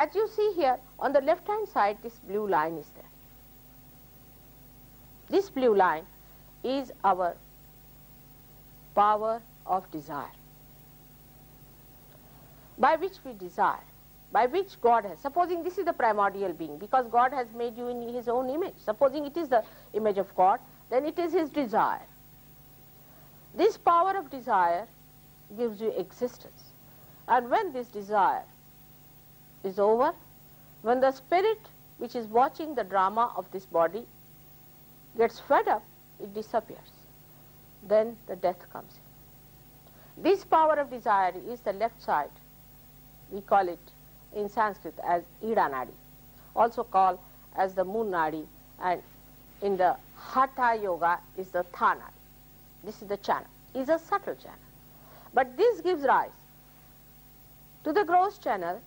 as you see here, on the left hand side, this blue line is there. This blue line is our power of desire, by which we desire, by which God has, supposing this is the primordial being, because God has made you in His own image, supposing it is the image of God, then it is His desire. This power of desire gives you existence. And when this desire is over, when the spirit which is watching the drama of this body gets fed up, it disappears. Then the death comes in. This power of desire is the left side. We call it in Sanskrit as Ida Nadi, also called as the Moon Nadi, and in the Hatha Yoga is the Tha Nadi. This is the channel, is a subtle channel. But this gives rise to the gross channel,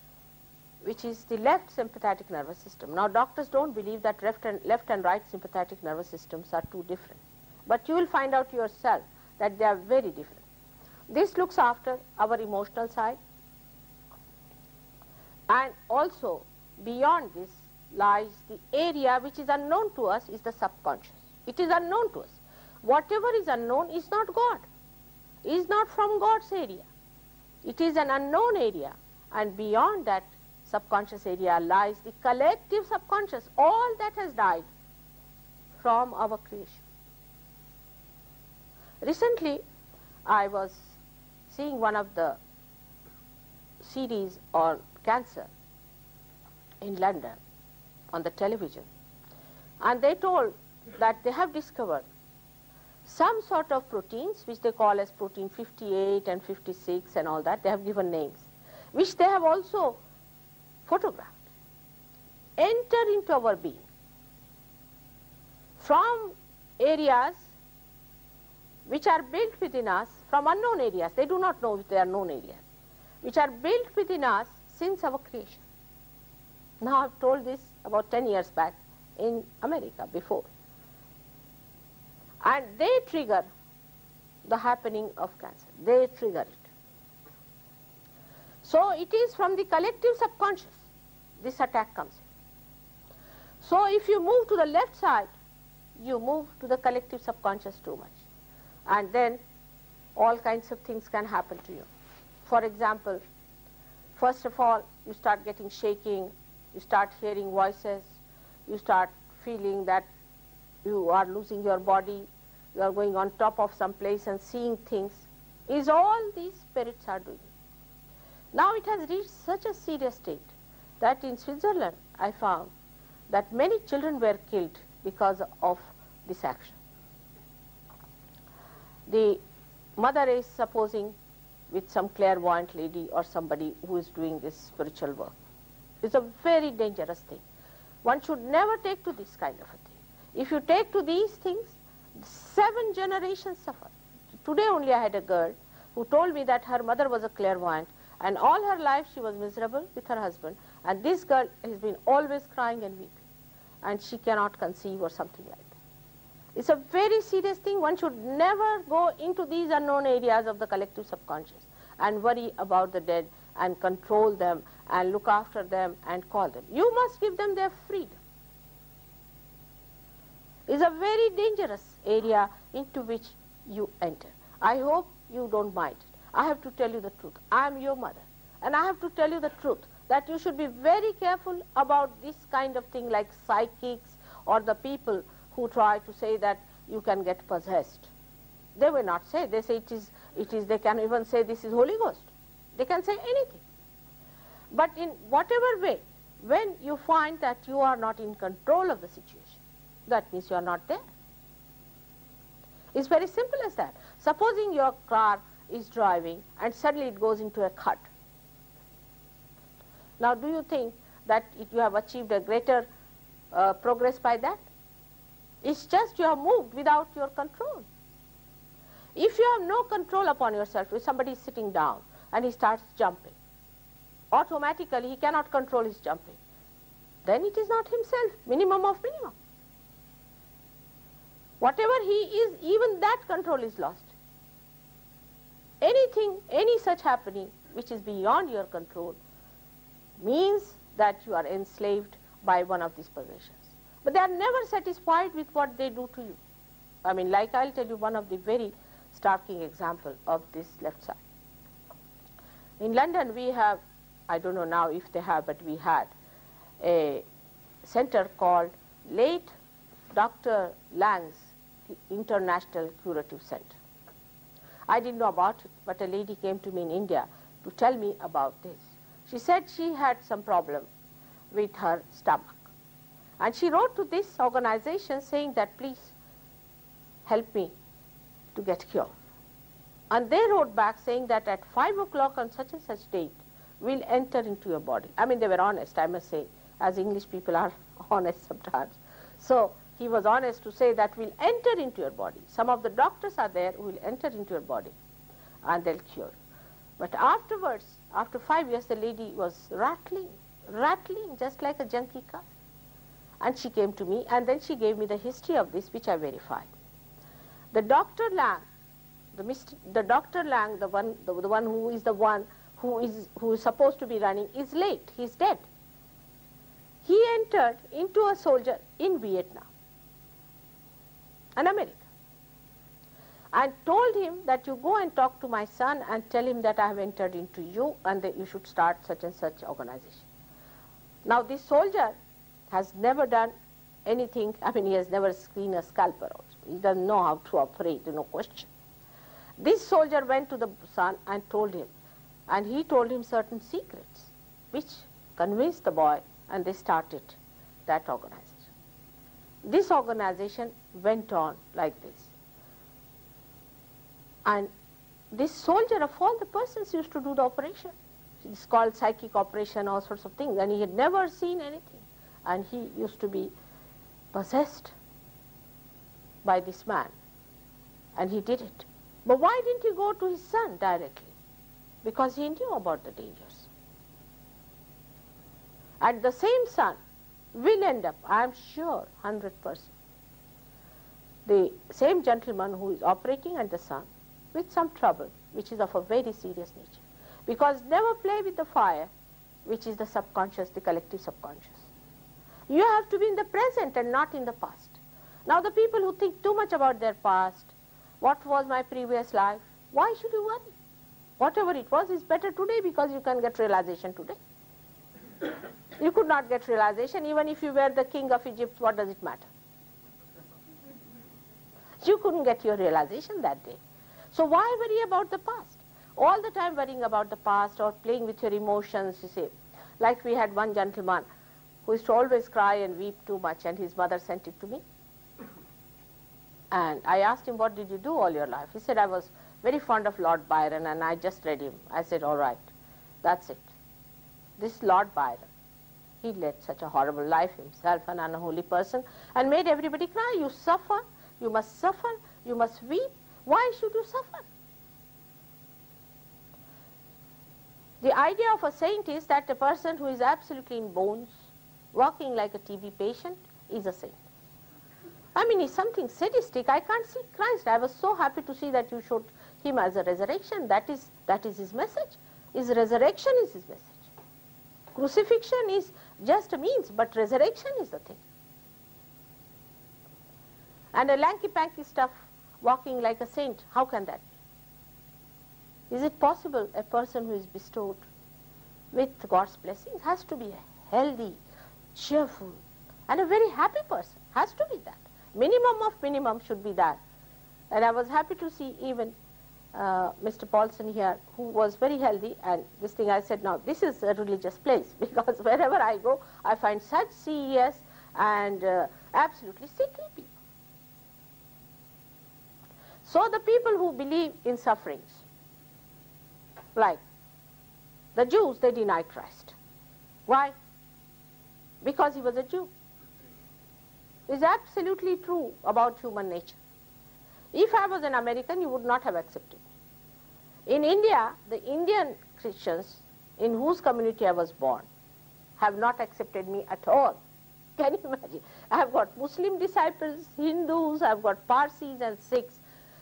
which is the left sympathetic nervous system. Now doctors don't believe that left and right sympathetic nervous systems are too different. But you will find out yourself that they are very different. This looks after our emotional side, and also beyond this lies the area which is unknown to us, is the subconscious. It is unknown to us. Whatever is unknown is not God, is not from God's area. It is an unknown area, and beyond that subconscious area lies the collective subconscious, all that has died from our creation. Recently, I was seeing one of the series on cancer in London on the television, and they told that they have discovered some sort of proteins which they call as protein 58 and 56 and all that, they have given names, which they have also photographed, enter into our being from areas which are built within us, from unknown areas. They do not know if they are known areas, which are built within us since our creation. Now I have told this about 10 years back in America before. And they trigger the happening of cancer. They trigger it. So it is from the collective subconscious this attack comes in. So if you move to the left side, you move to the collective subconscious too much. And then all kinds of things can happen to you. For example, first of all, you start getting shaking, you start hearing voices, you start feeling that you are losing your body, you are going on top of some place and seeing things, is all these spirits are doing. Now it has reached such a serious state that in Switzerland I found that many children were killed because of this action. The mother is supposing with some clairvoyant lady or somebody who is doing this spiritual work. It's a very dangerous thing. One should never take to this kind of a thing. If you take to these things, 7 generations suffer. Today only I had a girl who told me that her mother was a clairvoyant, and all her life she was miserable with her husband, and this girl has been always crying and weeping, and she cannot conceive or something like that. It's a very serious thing. One should never go into these unknown areas of the collective subconscious and worry about the dead and control them and look after them and call them. You must give them their freedom. It's a very dangerous area into which you enter. I hope you don't mind it. I have to tell you the truth. I am your mother, and I have to tell you the truth that you should be very careful about this kind of thing like psychics or the people who try to say that you can get possessed. They will not say. They say it is, they can even say this is Holy Ghost. They can say anything. But in whatever way, when you find that you are not in control of the situation, that means you are not there. It's very simple as that. Supposing your car is driving and suddenly it goes into a cut. Now do you think that you have achieved a greater progress by that? It's just you have moved without your control. If you have no control upon yourself, if somebody is sitting down and he starts jumping, automatically he cannot control his jumping, then it is not himself, minimum of minimum. Whatever he is, even that control is lost. Anything, any such happening which is beyond your control means that you are enslaved by one of these possessions. But they are never satisfied with what they do to you. I mean, like I'll tell you one of the very starking example of this left side. In London we have, I don't know now if they have, but we had a center called Late Dr. Lang's International Curative Center. I didn't know about it, but a lady came to me in India to tell me about this. She said she had some problem with her stomach. And she wrote to this organization saying that please help me to get cured. And they wrote back saying that at 5 o'clock on such and such date, we'll enter into your body. I mean, they were honest, I must say, as English people are honest sometimes. So he was honest to say that we'll enter into your body. Some of the doctors are there who will enter into your body and they'll cure. But afterwards, after 5 years, the lady was rattling, just like a junkie car. And she came to me, and then she gave me the history of this, which I verified. The Dr. Lang, the Dr. Lang, the one who is supposed to be running, is late. He's dead. He entered into a soldier in Vietnam, an American, and told him that you go and talk to my son and tell him that I have entered into you and that you should start such and such organization. Now this soldier has never done anything, I mean, he has never seen a scalpel also. He doesn't know how to operate, no question. This soldier went to the son and told him, and he told him certain secrets which convinced the boy, and they started that organization. This organization went on like this. And this soldier, of all the persons, used to do the operation. It's called psychic operation, all sorts of things, and he had never seen anything. And he used to be possessed by this man, and he did it. But why didn't he go to his son directly? Because he knew about the dangers. And the same son will end up, I am sure, 100%. The same gentleman who is operating and the son with some trouble, which is of a very serious nature. Because never play with the fire, which is the subconscious, the collective subconscious. You have to be in the present and not in the past. Now the people who think too much about their past, what was my previous life, why should you worry? Whatever it was is better today because you can get realization today. You could not get realization even if you were the king of Egypt, what does it matter? You couldn't get your realization that day. So why worry about the past? All the time worrying about the past or playing with your emotions, you see. Like we had one gentleman who used to always cry and weep too much, and his mother sent it to me. And I asked him, what did you do all your life? He said, I was very fond of Lord Byron and I just read him. I said, all right, that's it. This Lord Byron, he led such a horrible life himself, an unholy person, and made everybody cry. You suffer, you must weep. Why should you suffer? The idea of a saint is that a person who is absolutely in bones, walking like a TB patient, is a saint. I mean, it's something sadistic. I can't see Christ. I was so happy to see that you showed him as a resurrection. That is his message. His resurrection is his message. Crucifixion is just a means, but resurrection is the thing. And a lanky-panky stuff walking like a saint, how can that be? Is it possible a person who is bestowed with God's blessings has to be a healthy, cheerful, and a very happy person? Has to be that. Minimum of minimum should be that. And I was happy to see even Mr. Paulson here, who was very healthy, and this thing I said, now this is a religious place, because wherever I go, I find such CES and absolutely sickly people. So the people who believe in sufferings, like the Jews, they deny Christ. Why? Because he was a Jew. It's absolutely true about human nature. If I was an American, you would not have accepted me. In India, the Indian Christians, in whose community I was born, have not accepted me at all. Can you imagine? I have got Muslim disciples, Hindus, I have got Parsis and Sikhs,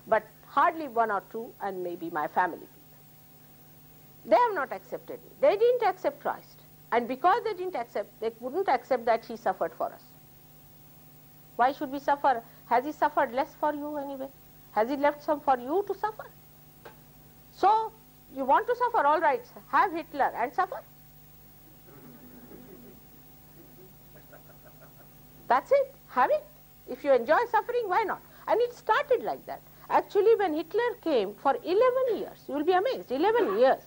but hardly one or two, and maybe my family people. They have not accepted me. They didn't accept Christ. And because they didn't accept, they wouldn't accept that he suffered for us. Why should we suffer? Has he suffered less for you anyway? Has he left some for you to suffer? So, you want to suffer, all right, have Hitler and suffer. That's it, have it. If you enjoy suffering, why not? And it started like that. Actually, when Hitler came, for 11 years, you will be amazed, 11 years,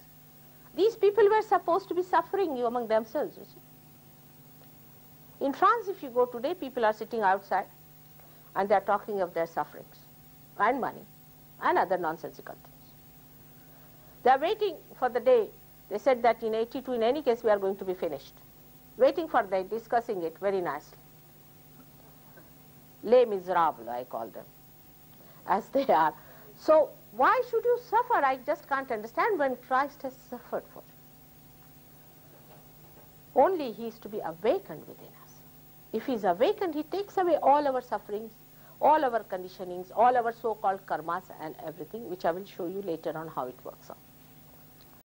these people were supposed to be suffering among themselves, you see. In France, if you go today, people are sitting outside and they are talking of their sufferings and money and other nonsensical things. They are waiting for the day. They said that in 82, in any case, we are going to be finished. Waiting for that, discussing it very nicely. Les miserables, I call them, as they are. So, why should you suffer? I just can't understand when Christ has suffered for you. Only he is to be awakened within us. If he is awakened, he takes away all our sufferings, all our conditionings, all our so-called karmas and everything, which I will show you later on how it works out.